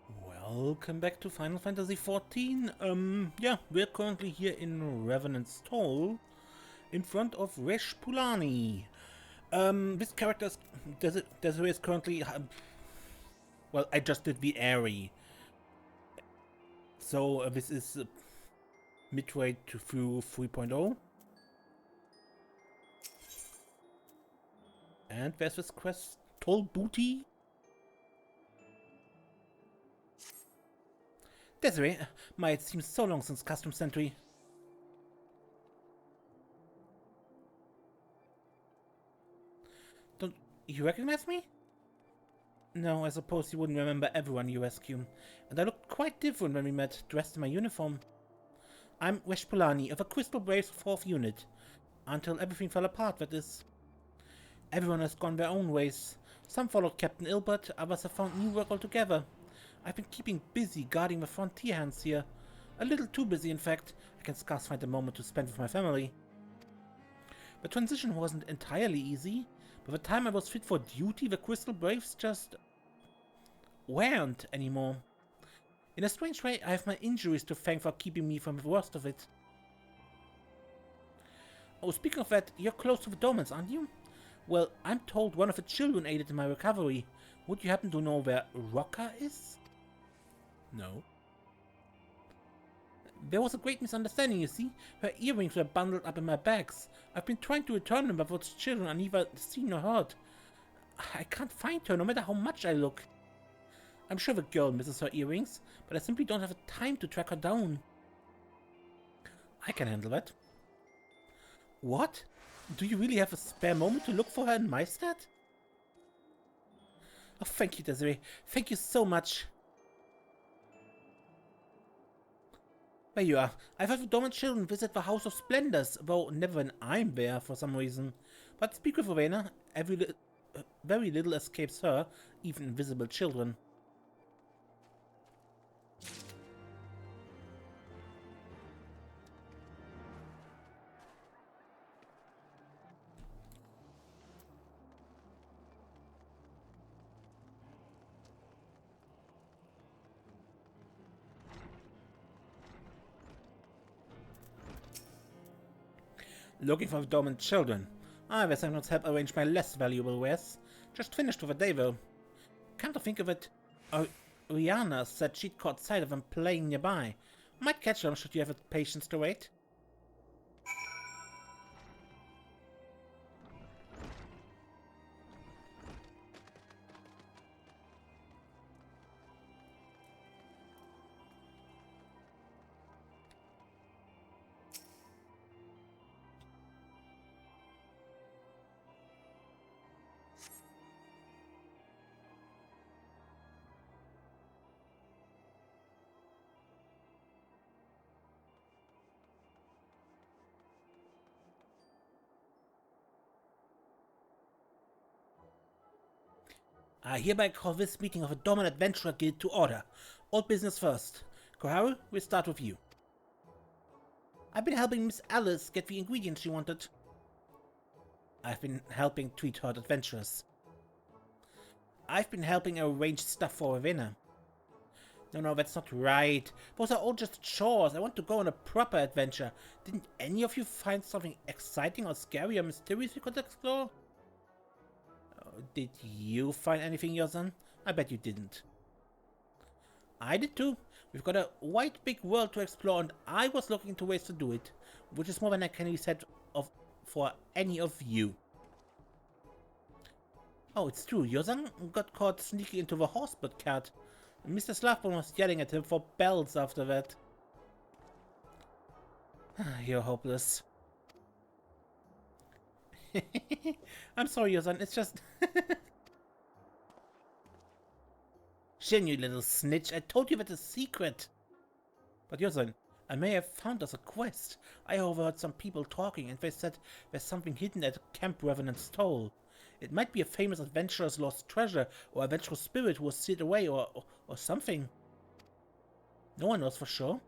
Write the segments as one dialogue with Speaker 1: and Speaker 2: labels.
Speaker 1: Welcome back to Final Fantasy XIV. Yeah, we're currently here in Revenant's Toll, in front of Resh Pulani. This character is, Desiree is currently, well, I just did the Airy. So this is midway through 3.0. And there's this quest, Toll Booty. Desiree, it seems so long since Customs Entry. Don't you recognize me? No, I suppose you wouldn't remember everyone you rescued. And I looked quite different when we met, dressed in my uniform. I'm Resh Pulani of a Crystal Braves 4th unit. Until everything fell apart, that is. Everyone has gone their own ways. Some followed Captain Ilbert, others have found new work altogether. I've been keeping busy guarding the frontier hands here. A little too busy, in fact. I can scarce find a moment to spend with my family. The transition wasn't entirely easy. By the time I was fit for duty, the Crystal Braves just weren't anymore. In a strange way, I have my injuries to thank for keeping me from the worst of it. Oh, speaking of that, you're close to the Domans, aren't you? Well, I'm told one of the children aided in my recovery. Would you happen to know where Rocca is? No. There was a great misunderstanding, you see. Her earrings were bundled up in my bags. I've been trying to return them, but those children are neither seen nor heard. I can't find her, no matter how much I look. I'm sure the girl misses her earrings, but I simply don't have the time to track her down. I can handle that. What? Do you really have a spare moment to look for her in my stead? Oh, thank you, Desiree. Thank you so much. There you are. I've had the Doman children visit the House of Splendors, though never when I'm there for some reason. But speak with Rowena, very little escapes her, even invisible children. Looking for the Doman children. I guess I not help arrange my less valuable wares. Just finished with a day though. Come to think of it, Rihanna said she'd caught sight of them playing nearby. Might catch them should you have the patience to wait. I hereby call this meeting of the Doman Adventurer Guild to order. All business first. Koharu, we'll start with you. I've been helping Miss Alice get the ingredients she wanted. I've been helping treat her adventurers. I've been helping arrange stuff for Ravenna. No, that's not right. Those are all just chores. I want to go on a proper adventure. Didn't any of you find something exciting or scary or mysterious we could explore? Did you find anything, Yosan? I bet you didn't. I did too. We've got a wide big world to explore and I was looking into ways to do it, which is more than I can be said of for any of you. Oh, it's true. Yosan got caught sneaking into the horseblood cart. Mr. Slavbone was yelling at him for bells after that. You're hopeless. I'm sorry, Yosan, it's just... Shin, you little snitch, I told you that's a secret. But Yosan, I may have found us a quest. I overheard some people talking and they said there's something hidden at Camp Revenant's Toll. It might be a famous adventurer's lost treasure or adventurous spirit who was sealed away or something. No one knows for sure.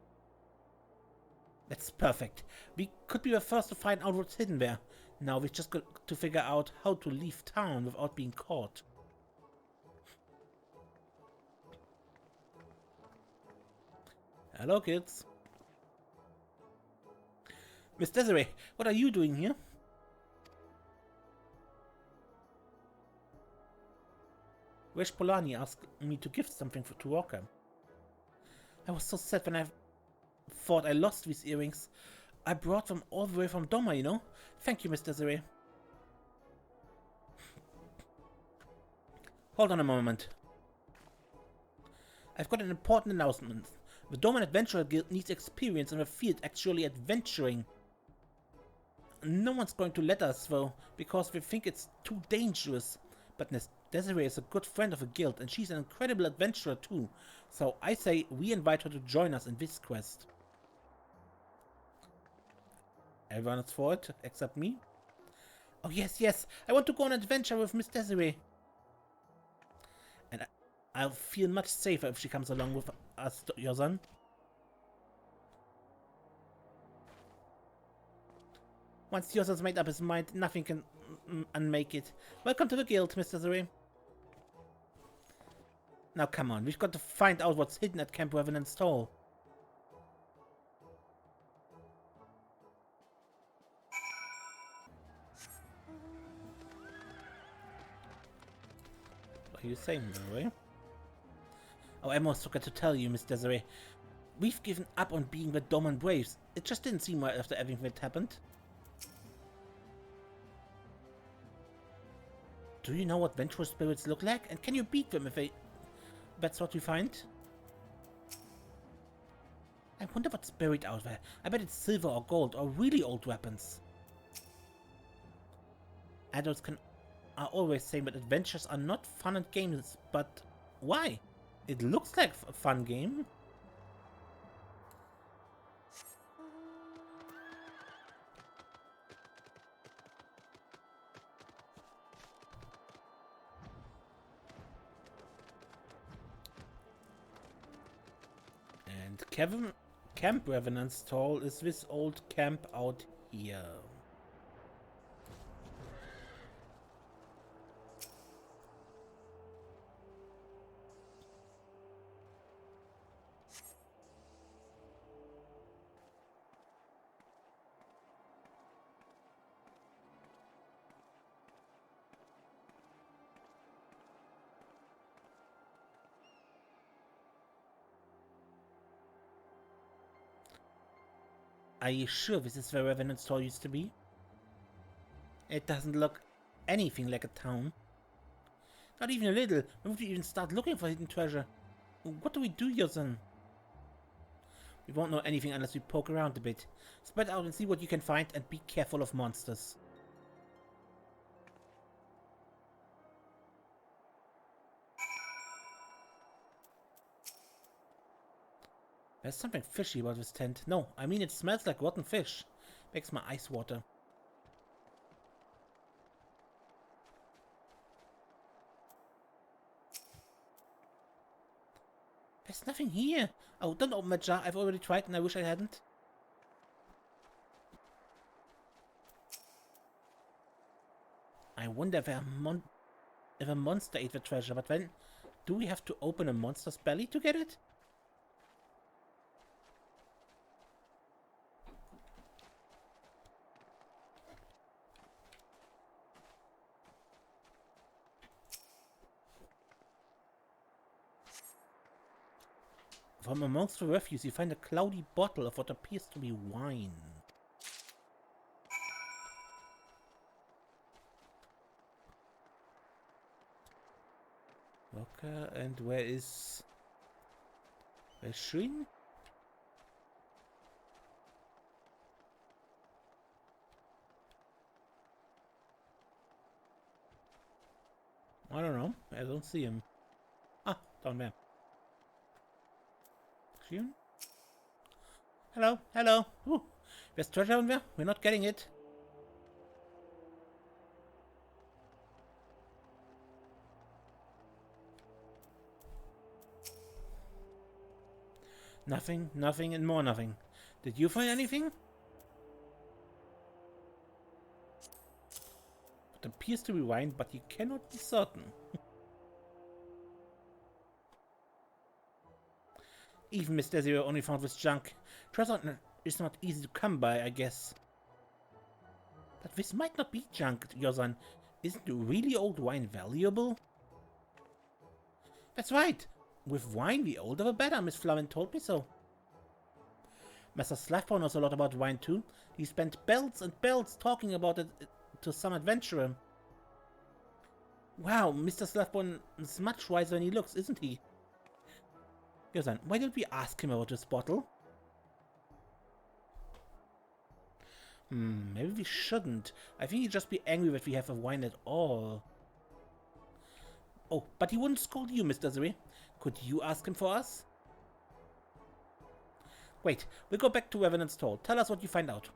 Speaker 1: That's perfect. We could be the first to find out what's hidden there. Now we've just got to figure out how to leave town without being caught. Hello, kids. Miss Desiree, what are you doing here? Wish Polani asked me to give something to Walker. I was so sad when I thought I lost these earrings. I brought them all the way from Doma, you know? Thank you, Miss Desiree. Hold on a moment. I've got an important announcement. The Doman Adventurer Guild needs experience in the field actually adventuring. No one's going to let us, though, because they think it's too dangerous. But Desiree is a good friend of the guild, and she's an incredible adventurer too. So I say we invite her to join us in this quest. Everyone is for it, except me. Oh yes, yes, I want to go on an adventure with Miss Desiree. And I'll feel much safer if she comes along with us, your son. Once Yosa's made up his mind, nothing can unmake it. Welcome to the guild, Miss Desiree. Now come on, we've got to find out what's hidden at Camp Revenant's Hall. What are you saying, Desiree? Oh, I almost forgot to tell you, Miss Desiree. We've given up on being the Doman Braves. It just didn't seem right after everything that happened. Do you know what venture spirits look like? And can you beat them if that's what you find? I wonder what's buried out there. I bet it's silver or gold or really old weapons. Adults are always saying that adventures are not fun and games, but why? It looks like a fun game. And Camp Revenant's Hall is this old camp out here. Are you sure this is where Revenant's Hall used to be? It doesn't look anything like a town. Not even a little. When would we even start looking for hidden treasure? What do we do, Yosan? We won't know anything unless we poke around a bit. Spread out and see what you can find, and be careful of monsters. There's something fishy about this tent. No, I mean it smells like rotten fish. Makes my eyes water. There's nothing here. Oh, don't open that jar. I've already tried and I wish I hadn't. I wonder if a monster ate the treasure, but then do we have to open a monster's belly to get it? From amongst the refuse, you find a cloudy bottle of what appears to be wine. Okay, and where's Shrin? I don't know. I don't see him. Ah, down there. Shrin? Hello, hello. Ooh, there's treasure down there. We're not getting it. Nothing, nothing, and more nothing. Did you find anything? It appears to be wine, but you cannot be certain. Even Miss Desiree only found this junk. Treasure is not easy to come by, I guess. But this might not be junk, Yosan. Isn't really old wine valuable? That's right. With wine, the older the better. Miss Flavin told me so. Master Slavborn knows a lot about wine too. He spent belts and belts talking about it to some adventurer. Wow, Mr. Slavborn is much wiser than he looks, isn't he? Yosan, why don't we ask him about this bottle? Maybe we shouldn't. I think he'd just be angry that we have a wine at all. Oh, but he wouldn't scold you, Mr. Desiree. Could you ask him for us? Wait, we'll go back to Revenant's Toll. Tell us what you find out.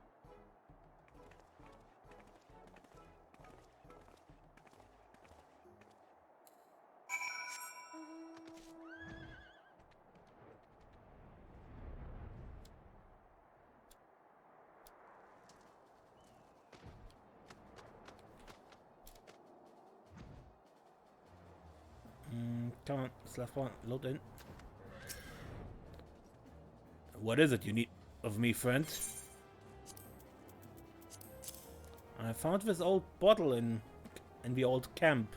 Speaker 1: Come on, Slavborn, load in. What is it you need of me, friend? I found this old bottle in the old camp.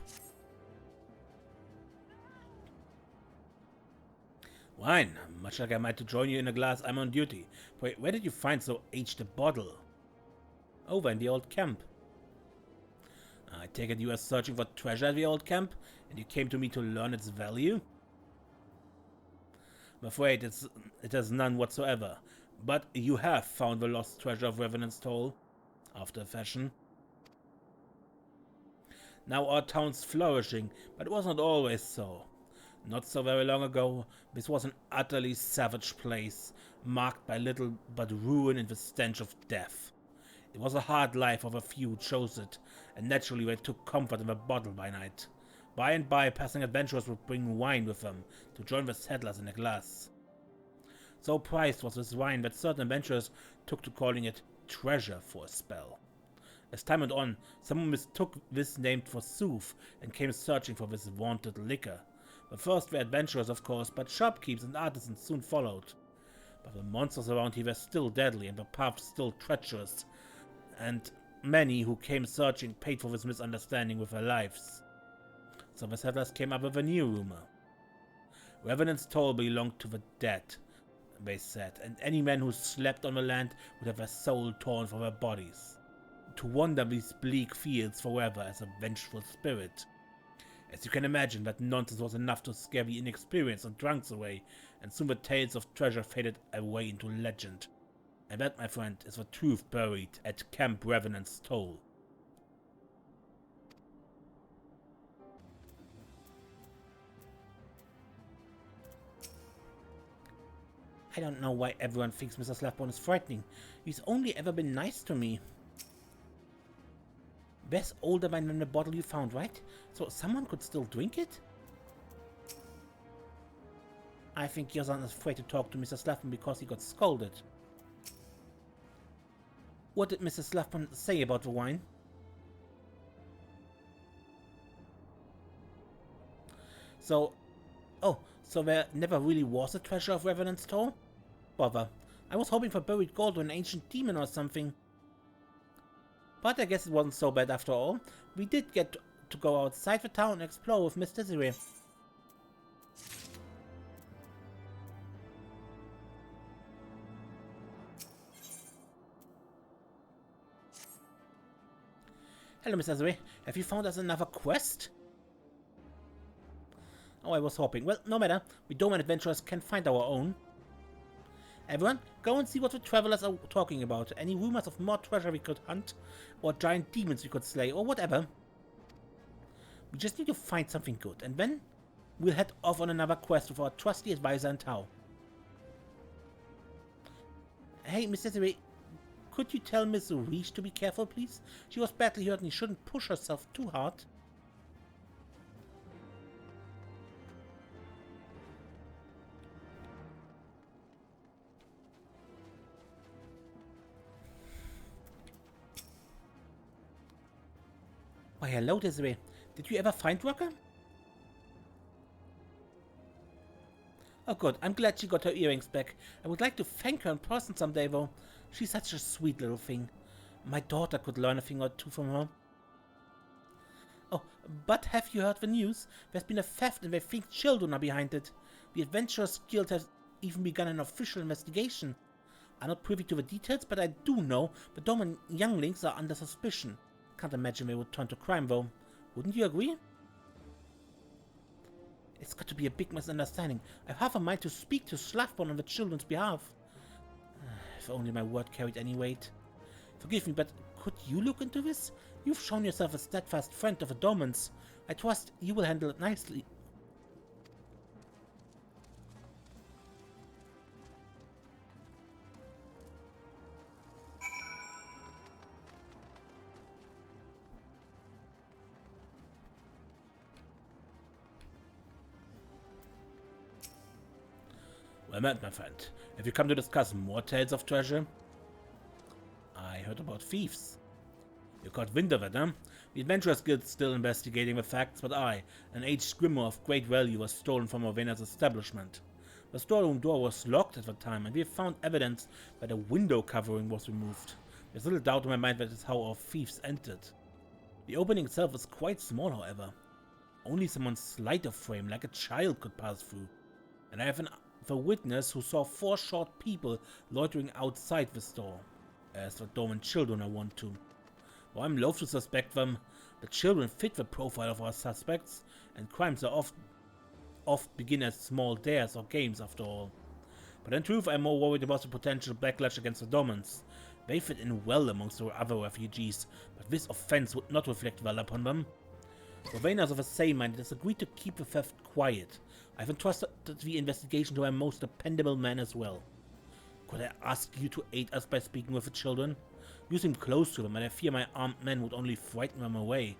Speaker 1: Wine. Much like I might to join you in a glass, I'm on duty. Wait, where did you find so aged a bottle? Over in the old camp. I take it you are searching for treasure at the old camp, and you came to me to learn its value? I'm afraid it has none whatsoever, but you have found the lost treasure of Revenant's Toll, after a fashion. Now our town's flourishing, but it was not always so. Not so very long ago, this was an utterly savage place, marked by little but ruin and the stench of death. It was a hard life of a few who chose it, and naturally they took comfort in the bottle by night. By and by, passing adventurers would bring wine with them to join the settlers in a glass. So prized was this wine that certain adventurers took to calling it treasure for a spell. As time went on, someone mistook this name for sooth and came searching for this vaunted liquor. The first were adventurers, of course, but shopkeepers and artisans soon followed. But the monsters around here were still deadly and the paths still treacherous, and many who came searching paid for this misunderstanding with their lives. So the settlers came up with a new rumor. Revenant's Toll belonged to the dead, they said, and any man who slept on the land would have their soul torn from their bodies, to wander these bleak fields forever as a vengeful spirit. As you can imagine, that nonsense was enough to scare the inexperienced and drunks away, and soon the tales of treasure faded away into legend. And that, my friend, is the truth buried at Camp Revenant's Toll. I don't know why everyone thinks Mr. Slavborn is frightening. He's only ever been nice to me. There's older wine than the bottle you found, right? So someone could still drink it? I think Yosan is afraid to talk to Mr. Slavborn because he got scolded. What did Mr. Slavborn say about the wine? So there never really was a treasure of Revenant's Toll? Bother. I was hoping for buried gold or an ancient demon or something. But I guess it wasn't so bad after all. We did get to go outside the town and explore with Miss Desiree. Hello, Miss Desiree. Have you found us another quest? Oh, I was hoping. Well, no matter. We Doman Adventurers can find our own. Everyone, go and see what the travelers are talking about. Any rumors of more treasure we could hunt, or giant demons we could slay, or whatever. We just need to find something good, and then we'll head off on another quest with our trusty advisor and Tao. Hey, Miss Desiree, could you tell Miss Reach to be careful, please? She was badly hurt and she shouldn't push herself too hard. Why, hello, Desiree. Did you ever find Rocker? Oh good, I'm glad she got her earrings back. I would like to thank her in person someday though. She's such a sweet little thing. My daughter could learn a thing or two from her. Oh, but have you heard the news? There's been a theft and they think children are behind it. The Adventurers Guild has even begun an official investigation. I'm not privy to the details, but I do know the Doman younglings are under suspicion. Can't imagine they would turn to crime though. Wouldn't you agree? It's got to be a big misunderstanding. I've half a mind to speak to Slavborn on the children's behalf. If only my word carried any weight. Forgive me, but could you look into this? You've shown yourself a steadfast friend of the Domans. I trust you will handle it nicely. Well met, my friend. Have you come to discuss more tales of treasure? I heard about thieves. You caught wind of it, huh? The Adventurers Guild is still investigating the facts, but an aged grimoire of great value, was stolen from Mor Dhona's establishment. The storeroom door was locked at the time, and we have found evidence that a window covering was removed. There's little doubt in my mind that is how our thieves entered. The opening itself is quite small, however. Only someone's sleight of frame, like a child, could pass through. And I have the witness who saw 4 short people loitering outside the store, as the Doman children are wont to. Though I'm loath to suspect them, the children fit the profile of our suspects, and crimes are oft begin as small dares or games after all. But in truth, I'm more worried about the potential backlash against the Domans. They fit in well amongst our other refugees, but this offense would not reflect well upon them. Mor Dhona is of the same mind and has agreed to keep the theft quiet. I've entrusted the investigation to our most dependable man as well. Could I ask you to aid us by speaking with the children? You seem close to them, and I fear my armed men would only frighten them away.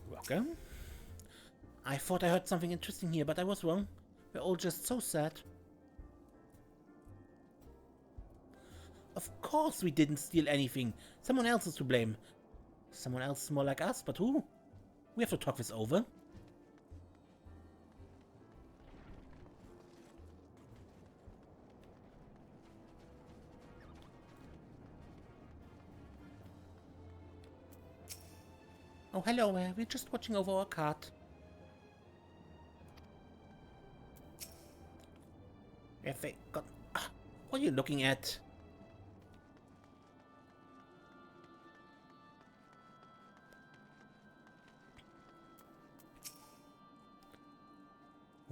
Speaker 1: Rocker? I thought I heard something interesting here, but I was wrong. We're all just so sad. Of course we didn't steal anything. Someone else is to blame. Someone else more like us, but who? We have to talk this over. Oh, hello, we're just watching over our cart. Have they got... what are you looking at?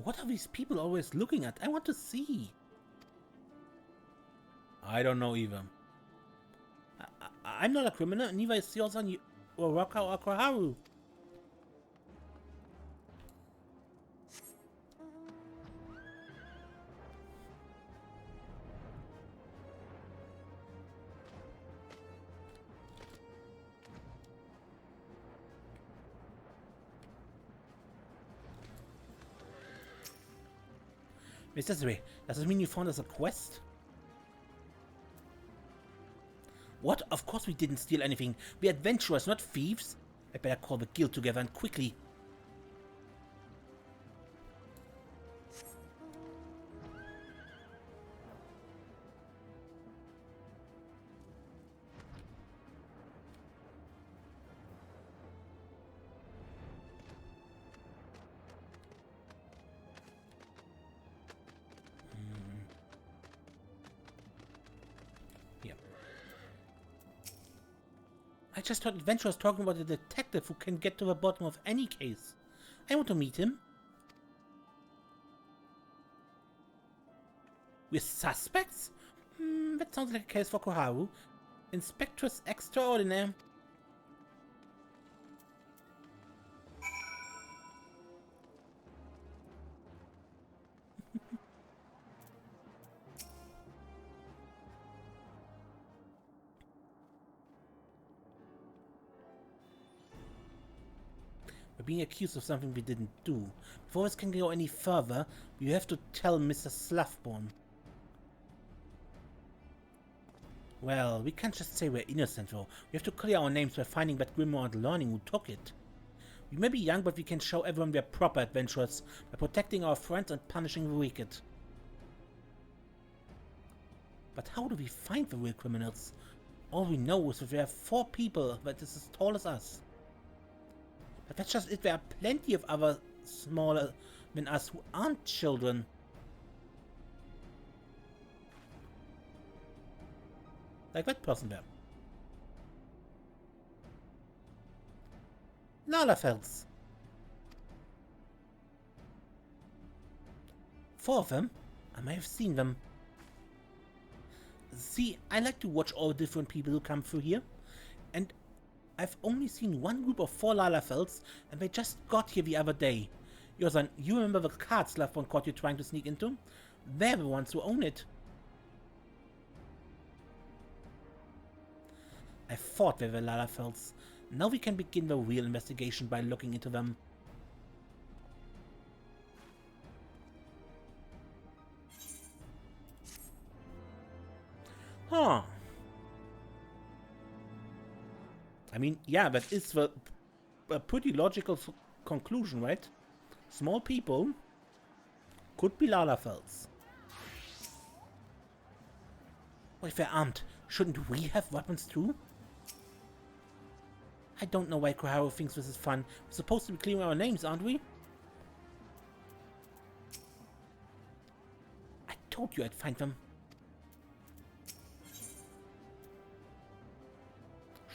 Speaker 1: What are these people always looking at? I want to see. I don't know either. I'm not a criminal, neither is Yosan or Raka or Koharu. Mr. Zue, does it mean you found us a quest? What? Of course we didn't steal anything. We're adventurers, not thieves. I better call the guild together and quickly. I just heard adventurers talking about a detective who can get to the bottom of any case. I want to meet him. We're suspects? That sounds like a case for Koharu. Inspectress Extraordinaire. We're being accused of something we didn't do. Before this can go any further, you have to tell Mr. Slavborn. Well, we can't just say we're innocent, though. We have to clear our names by finding that grimoire and learning who took it. We may be young, but we can show everyone we're proper adventurers by protecting our friends and punishing the wicked. But how do we find the real criminals? All we know is that there are 4 people that is as tall as us. But that's just it. There are plenty of other smaller than us who aren't children. Like that person there. Lalafels. 4 of them? I may have seen them. See, I like to watch all the different people who come through here. And I've only seen one group of 4 Lalafels, and they just got here the other day. Yosan, you remember the card Slavon caught you trying to sneak into? They're the ones who own it. I thought they were Lalafels. Now we can begin the real investigation by looking into them. Huh. I mean, yeah, that is a pretty logical conclusion, right? Small people could be Lalafels. What if they're armed? Shouldn't we have weapons too? I don't know why Koharu thinks this is fun. We're supposed to be clearing our names, aren't we? I told you I'd find them.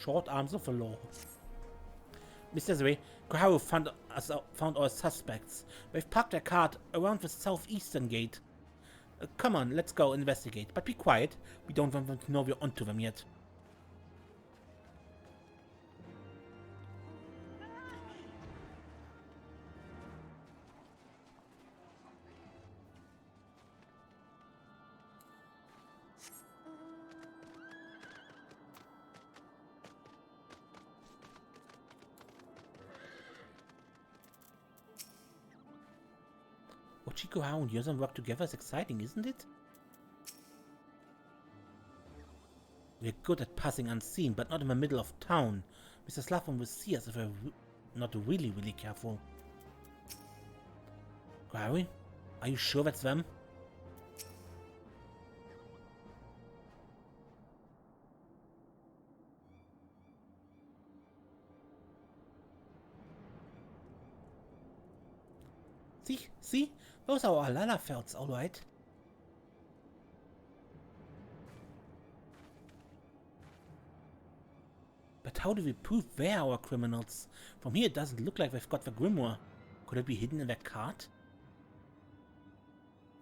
Speaker 1: Short arms of the law. Mr. Zwe, Koharu found our suspects. They've parked their cart around the southeastern gate. Come on, let's go investigate. But be quiet. We don't want them to know we're onto them yet. Koharu and Yosan work together is exciting, isn't it? We're good at passing unseen, but not in the middle of town. Mr. Slavon will see us if we're not really careful. Koharu, are you sure that's them? See? Those are our Lalafels, alright. But how do we prove they're our criminals? From here it doesn't look like they've got the grimoire. Could it be hidden in their cart?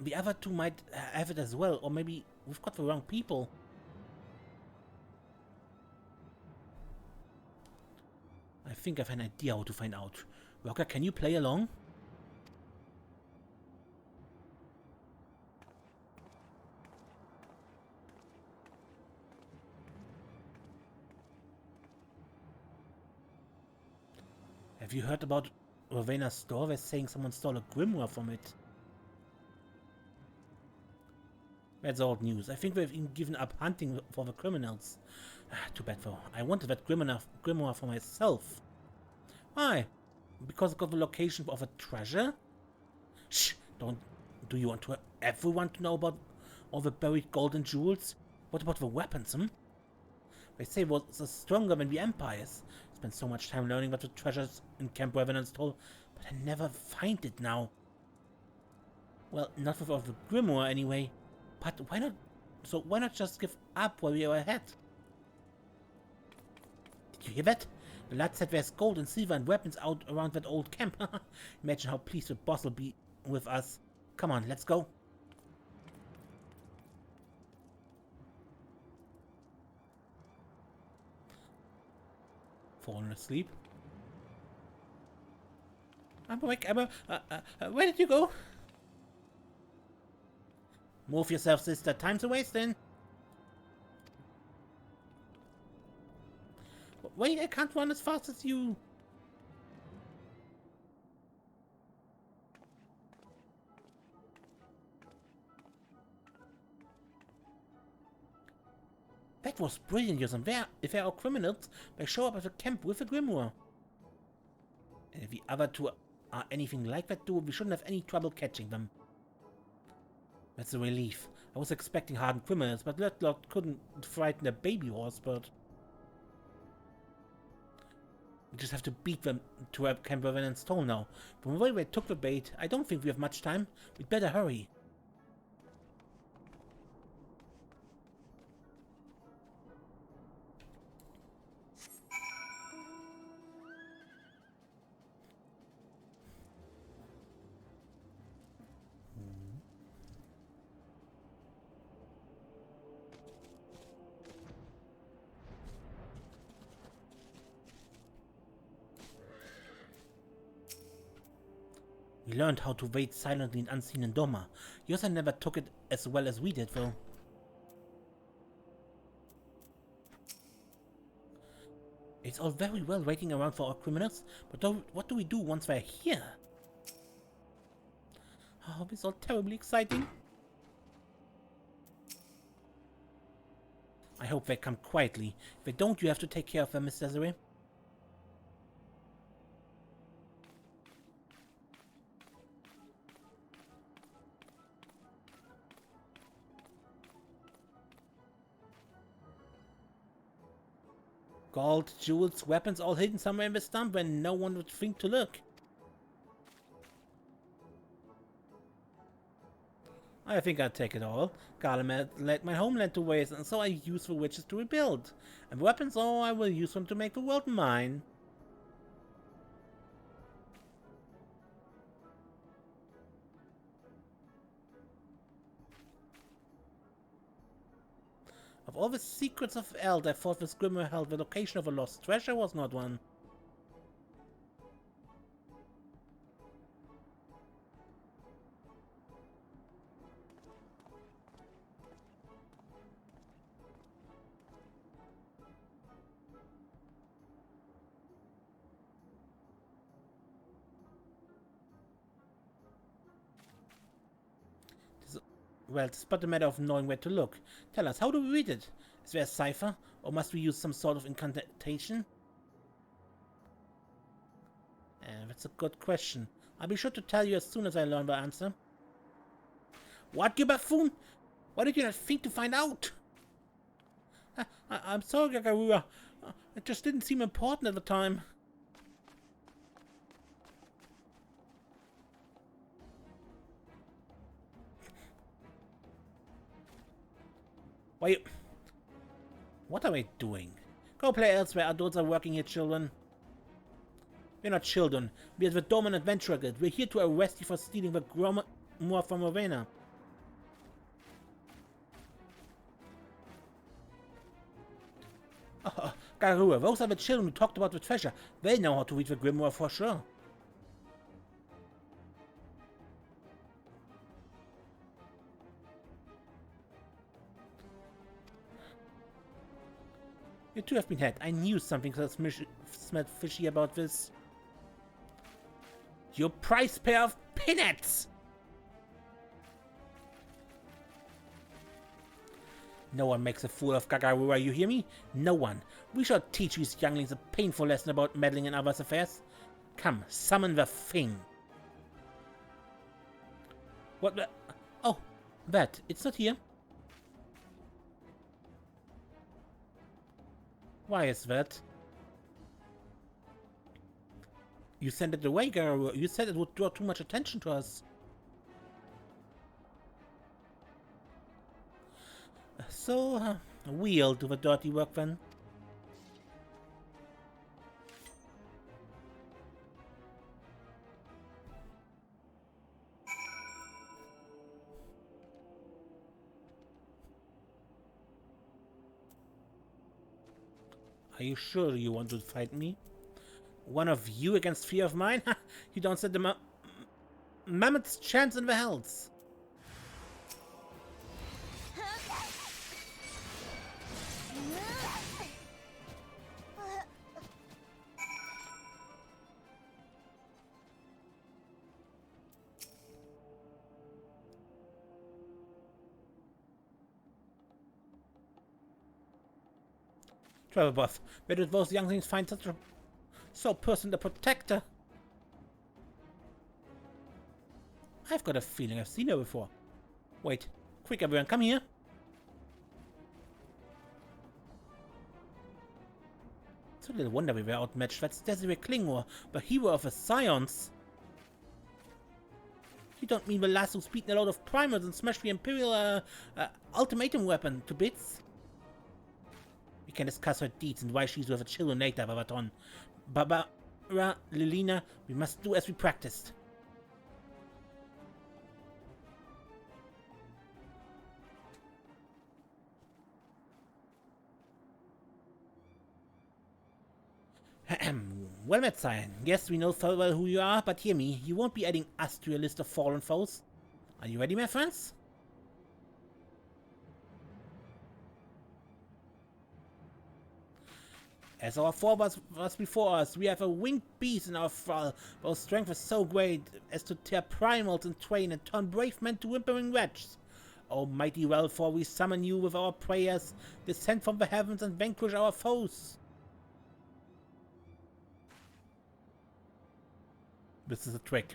Speaker 1: The other 2 might have it as well, or maybe we've got the wrong people. I think I've an idea how to find out. Rocker, can you play along? Have you heard about Ravena's store? They're saying someone stole a grimoire from it. That's old news. I think they've even given up hunting for the criminals. Too bad though. I wanted that grimoire for myself. Why? Because it got the location of a treasure? Shh! Do you want everyone to know about all the buried gold and jewels? What about the weapons, They say it was stronger than the Empire's. Spent so much time learning about the treasures in Camp Revenant stole, but I never find it now. Well, not without the grimoire anyway. But why not? So why not just give up while we are ahead? Did you hear that? The lad said there's gold and silver and weapons out around that old camp. Imagine how pleased the boss will be with us. Come on, let's go. Fallen asleep. I'm awake, Emma. Where did you go? Move yourself, sister. Time's a wasting. Wait, I can't run as fast as you. That was brilliant, Yosan. If there are criminals, they show up at the camp with a grimoire. And if the other two are anything like that duo, we shouldn't have any trouble catching them. That's a relief. I was expecting hardened criminals, but that lot couldn't frighten a baby horse bird. We just have to beat them to a Camp Revenant's Toll now. From the way they took the bait, I don't think we have much time. We'd better hurry. We learned how to wait silently and unseen in Doma. Yosa never took it as well as we did, though. It's all very well waiting around for our criminals, but what do we do once they're here? Oh, this is all terribly exciting. I hope they come quietly. If they don't, you have to take care of them, Miss Desiree. Gold, jewels, weapons all hidden somewhere in the stump where no one would think to look. I think I'll take it all. Garlemald led my homeland to waste, and so I use the witches to rebuild. And weapons, oh, I will use them to make the world mine. Of all the secrets of Eld, I thought this grimoire held the location of a lost treasure was not one. Well, it's but a matter of knowing where to look. Tell us, how do we read it? Is there a cipher? Or must we use some sort of incantation? That's a good question. I'll be sure to tell you as soon as I learn the answer. What, you buffoon? Why did you not think to find out? I'm sorry, Gagarua. It just didn't seem important at the time. Why? What are we doing? Go play elsewhere. Adults are working here, children. We're not children. We're the Doman Adventurer Guild. We're here to arrest you for stealing the grimoire from Ravenna. Oh, Garua, those are the children who talked about the treasure. They know how to read the grimoire for sure. You two have been had. I knew something smelled fishy about this. Your price pair of peanuts! No one makes a fool of Gagarua, you hear me? No one. We shall teach these younglings a painful lesson about meddling in others' affairs. Come, summon the thing. What the... Oh, that. It's not here. Why is that? You sent it away, Gagarua. You said it would draw too much attention to us. So, we'll do the dirty work then. Are you sure you want to fight me? One of you against three of mine? You don't stand the mammoth's chance in the hells. Travel buff. Where did those younglings find such a person the protector? I've got a feeling I've seen her before. Wait, quick everyone, come here. It's a little wonder we were outmatched. That's Desiree Klingor, the hero of the Scions. You don't mean the lass who's beaten a lot of primers and smashed the Imperial ultimatum weapon to bits? We can discuss her deeds and why she's with a children later, Babaton. Barbara, Lilina, we must do as we practiced. Well met, Scion. Yes, we know full well who you are, but hear me, you won't be adding us to your list of fallen foes. Are you ready, my friends? As our forefathers before us, we have a winged beast in our thrall, whose strength is so great as to tear primals in twain and turn brave men to whimpering wretches. O mighty Welfor, we summon you with our prayers, descend from the heavens and vanquish our foes. This is a trick.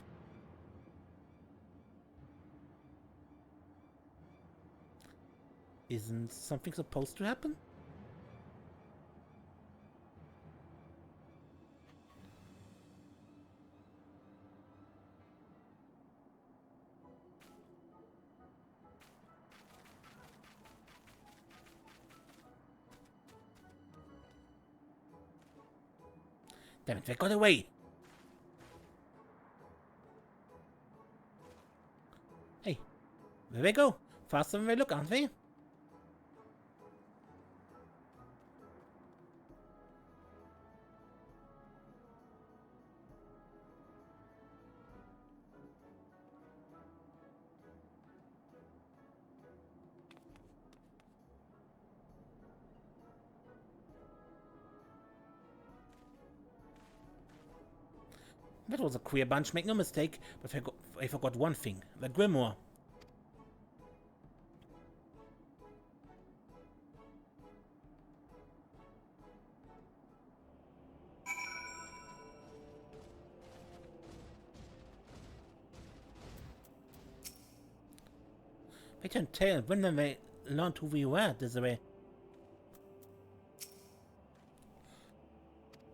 Speaker 1: Isn't something supposed to happen? Damn it, they got away! Hey, there they go. Faster than they look, aren't they? That was a queer bunch, make no mistake, but I forgot one thing. The Grimoire. They turned tail when they learned who we were, Desiree.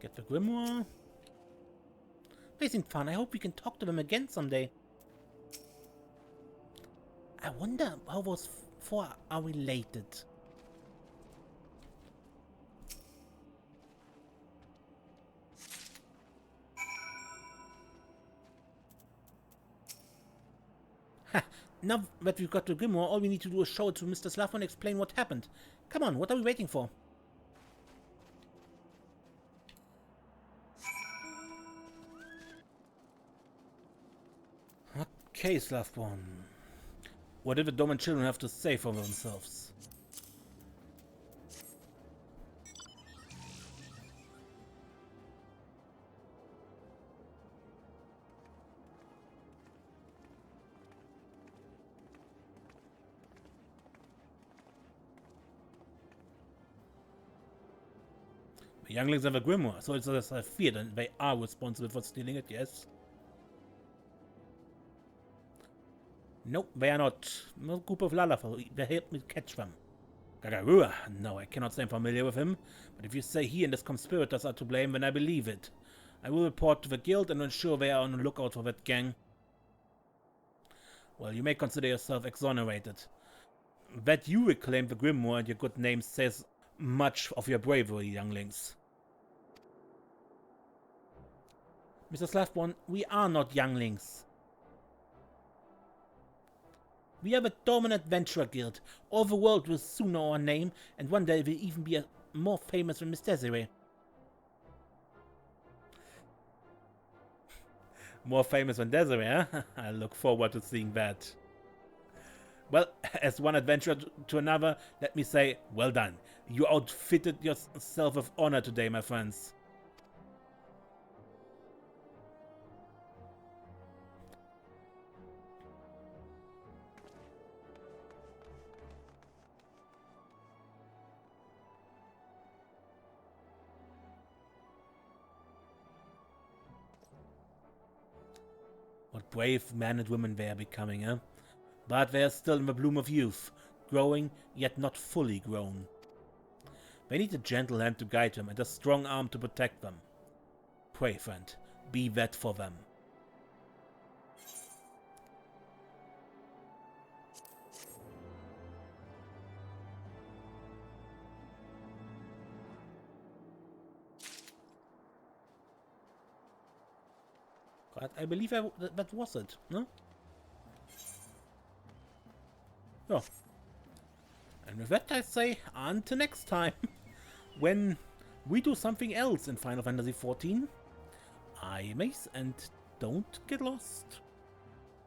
Speaker 1: Get the Grimoire. They seem fun. I hope we can talk to them again someday. I wonder how those four are related. Ha! Now that we've got the Grimoire, all we need to do is show it to Mr. Slavko and explain what happened. Come on, what are we waiting for? Okay, Slavborn. What did the Doman children have to say for themselves? The younglings have a Grimoire, so it's as I feared, and they are responsible for stealing it, yes? Nope, they are not. No group of Lalafel. They helped me catch them. Gagarua. No, I cannot say I'm familiar with him. But if you say he and his conspirators are to blame, then I believe it. I will report to the guild and ensure they are on the lookout for that gang. Well, you may consider yourself exonerated. That you reclaimed the Grimoire and your good name says much of your bravery, younglings. Mr. Slavborn, we are not younglings. We are the Doman Adventurer Guild. All the world will soon know our name, and one day we'll even be more famous than Miss Desiree. More famous than Desiree, huh? I look forward to seeing that. Well, as one adventurer to another, let me say, well done. You outfitted yourself with honor today, my friends. What brave men and women they are becoming, eh? But they are still in the bloom of youth, growing, yet not fully grown. They need a gentle hand to guide them and a strong arm to protect them. Pray, friend, be that for them. But I believe that was it, no? Yeah. And with that I say, until next time, when we do something else in Final Fantasy XIV. I am Ace, and don't get lost.